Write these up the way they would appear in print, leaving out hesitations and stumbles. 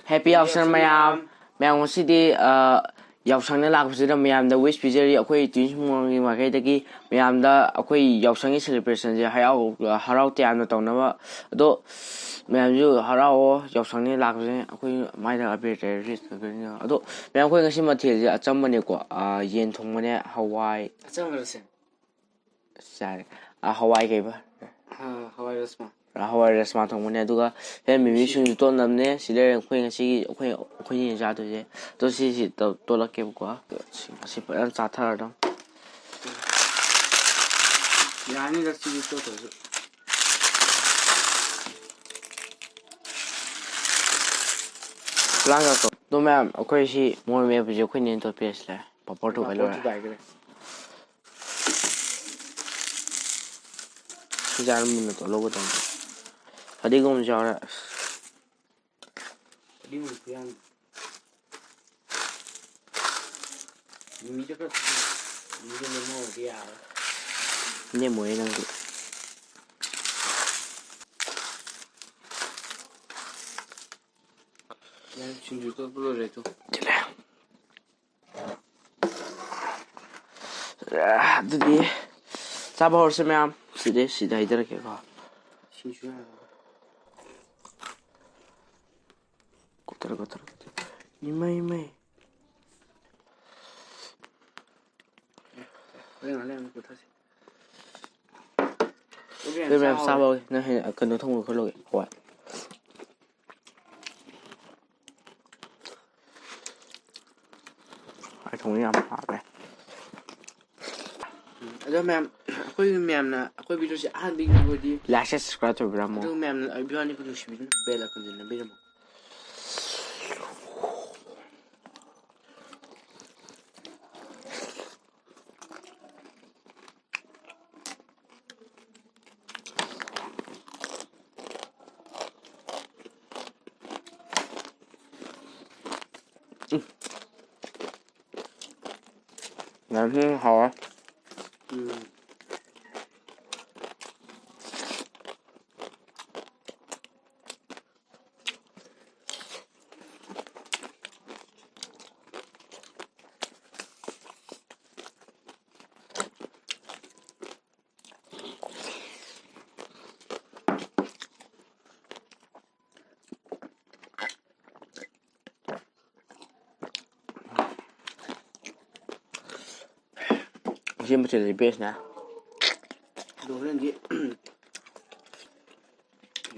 Happy Yaosan mayam. Mayam ngosidi yaosangna lakpasida mayamda wish pizari akhoi tuinsumngi maikaidagi mayamda akhoi yaosangi celebration je harau tiamna tawnaba ado mayamju harao yaosangni lakpase akhoi maida abirte risk garina ado mayam khoi ngasi mathel je achambane ko yen thongmane hawai achambase sare hawai kaiba hawai rasma hawai rasma thongmane aduga he mimi sung to namne sile khoi ngasi khoi ni ja to je to si to lakke ko si pa cha thar dam yani da si to langa ko to ma'am akhoi si more me buje khoi nin to page la papor to galo jar mun to logo tam adi gom jara adi mun pian mi je ka mi je mo dia ne mo ena yan chinju to bulo re to adudi chaba horse ma'am sida idhar ke ko chinju kotar imai lên của thầy Đây em sao rồi, nó cần nó thông được khối lỗi hỏi. Phải thông nhầm hỏi này. Đó ma'am, ako'y ma'am na ako'y video si big body. Like subscribe to Bramo. Đó ma'am, ay bihan ni ko si video bella ko din na bella mo. Làm thế hỏi. Xin một chuyện biết nè. Đồ lên đi.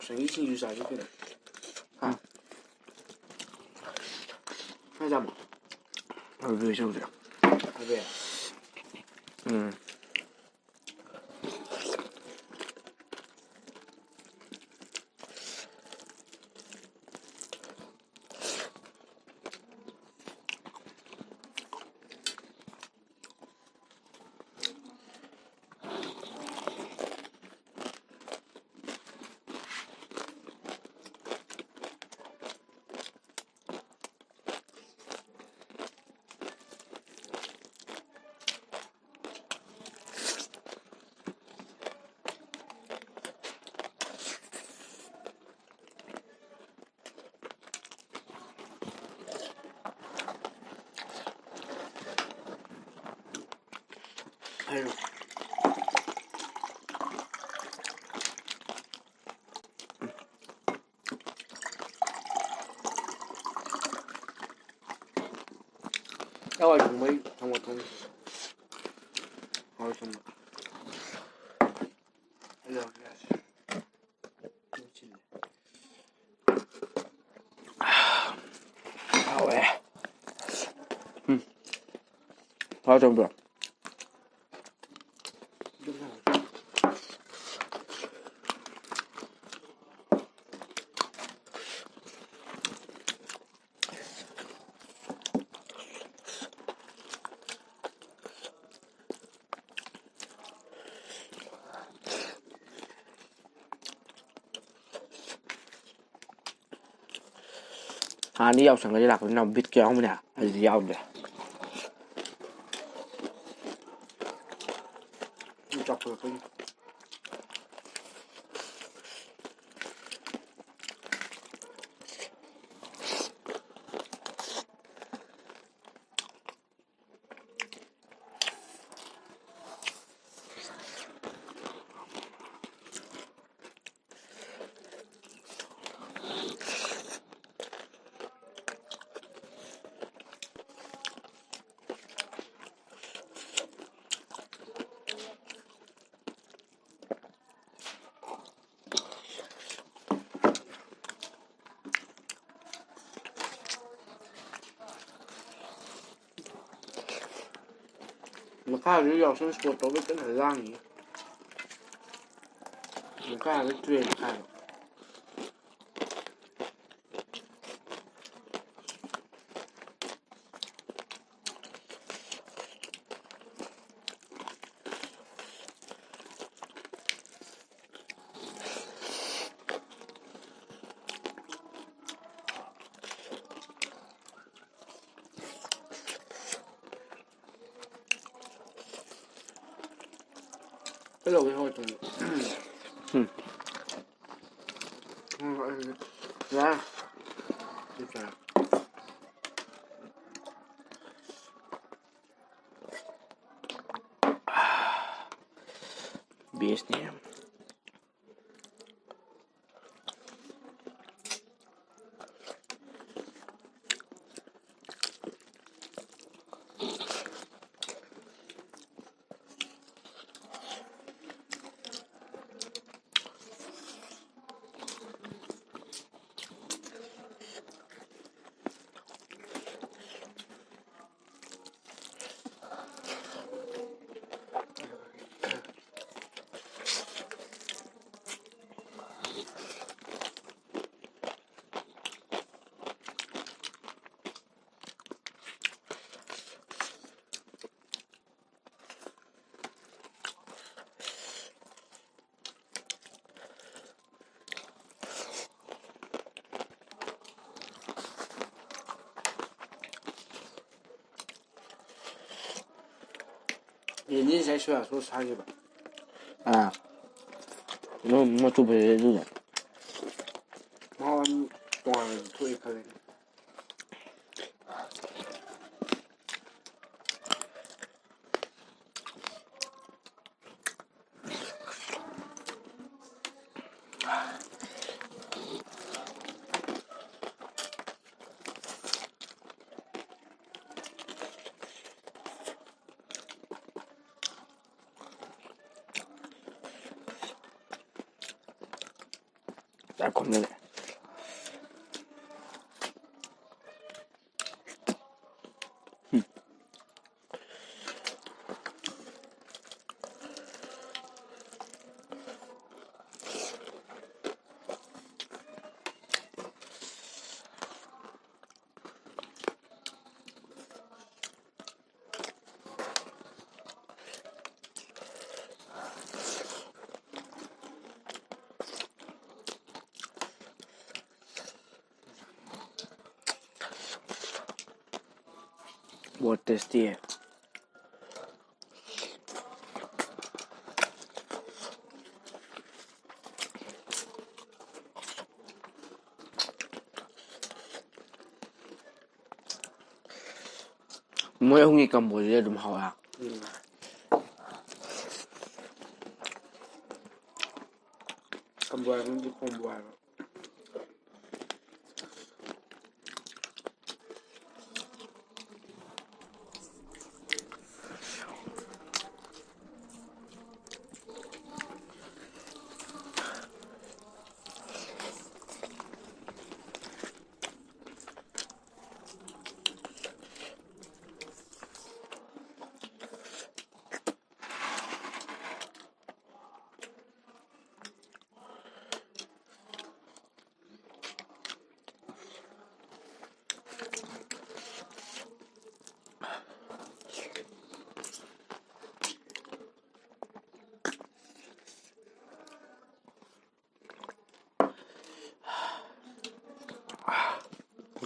Sáng ý xin sao chứ cái này. Hai trăm. Ở về xong rồi. Ở về. Hello. Rồi chúng mấy thằng một thằng. Rồi chúng. Hello guys. Ôi. Bao trong được. Đi học sang cái lạc nó biết kéo không nè, hay gì học nè. Chọc rồi coi. ꯃꯈꯥꯗ ꯌꯥꯎꯁꯪ sport ꯇꯧꯕ ꯀꯟꯅ ꯂꯥꯡꯉꯤ ꯃꯈꯥꯗ train ꯈꯥꯏꯕ cái lẩu cái hồi tùng ra đi ra Песни. 얘네 잘 쉬어야 소 사게 봐. À, nó chụp về rồi. Nó toàn thôi khơi. Đã còn nữa. What tasty. Mỗi ông nghĩ cầm bồi ra đúng hảo à? Cầm bồi nó đi cùng bồi.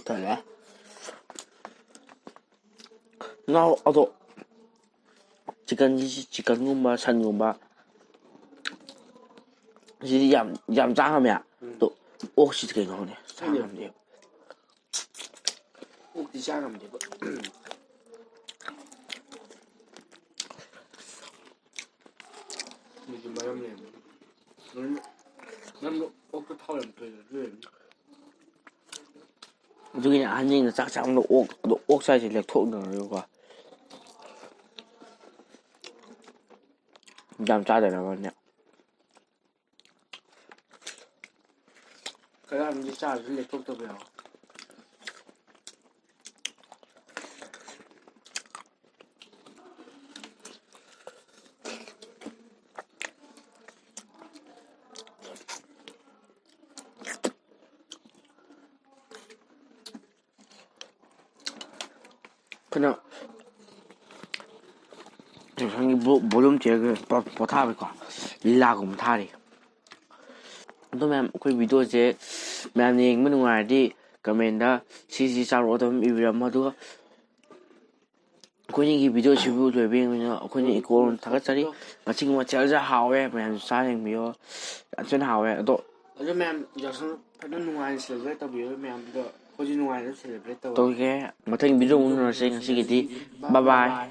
Tale. Now, although chicken san 시 얌 짱하면 또 혹시 그게 나오네. 짱하면 돼요. 꼭 디자인하면 되고. 이게 말하면 난 꼭도 타오면 돼. 저기 안에 짝짝도 옥 사이즈 렉 톡는 거. 얌 짜되나 보네. cái làm gì chả cái liệt tập béo 그냥 여성이 볼륨 제가 보타베고 릴라고 타리 또 맘 ꯑꯩꯈꯣꯏ ꯚꯤꯗꯤꯑꯣꯁꯦ ꯃꯌꯥꯝꯅ ꯌꯦꯡꯕ ꯅꯨꯡꯉꯥꯏꯔꯗꯤ command ꯁꯤ ꯆꯥꯔꯣ ꯑꯗꯨꯝ ꯏꯕꯤꯔꯝꯃꯣ ꯑꯗꯨꯒ ꯑꯩꯈꯣꯏꯅꯤꯒꯤ ꯚꯤꯗꯤꯑꯣꯁꯤꯕꯨ ꯂꯣꯏꯕ ꯌꯦꯡꯕꯅꯤꯅ ꯑꯩꯈꯣꯏꯅ ꯏꯀꯣꯔꯣꯝ ꯊꯥꯒꯠꯆꯔꯤ ꯉꯁꯤꯒꯤ ꯃꯊꯦꯜꯁꯦ ꯍꯥꯎꯋꯦ ꯃꯌꯥꯝꯁꯨ ꯆꯥ ꯌꯦꯡꯕꯤꯌꯣ ꯌꯥꯝ ꯊꯤꯅ ꯍꯥꯎꯋꯦ ꯑꯗꯣ ꯃꯌꯥꯝ ꯌꯥꯎꯁꯪ ꯐꯖꯅ ꯅꯨꯡꯉꯥꯏꯅ ꯁꯦꯂꯦꯕ꯭ꯔꯦꯠ ꯇꯧꯕꯤꯌꯣ ꯃꯌꯥꯝꯗꯣ ꯑꯩꯈꯣꯏꯁꯨ ꯅꯨꯡꯉꯥꯏꯅ ꯁꯦꯂꯦꯕ꯭ꯔꯦꯠ ꯇꯧꯒꯦ ꯃꯊꯪ ꯚꯤꯗꯤꯑꯣ ꯑꯃꯨꯛ ꯎꯅꯔꯁꯦ ꯉꯁꯤꯒꯤꯗꯤ ꯕꯥꯏ ꯕꯥꯏ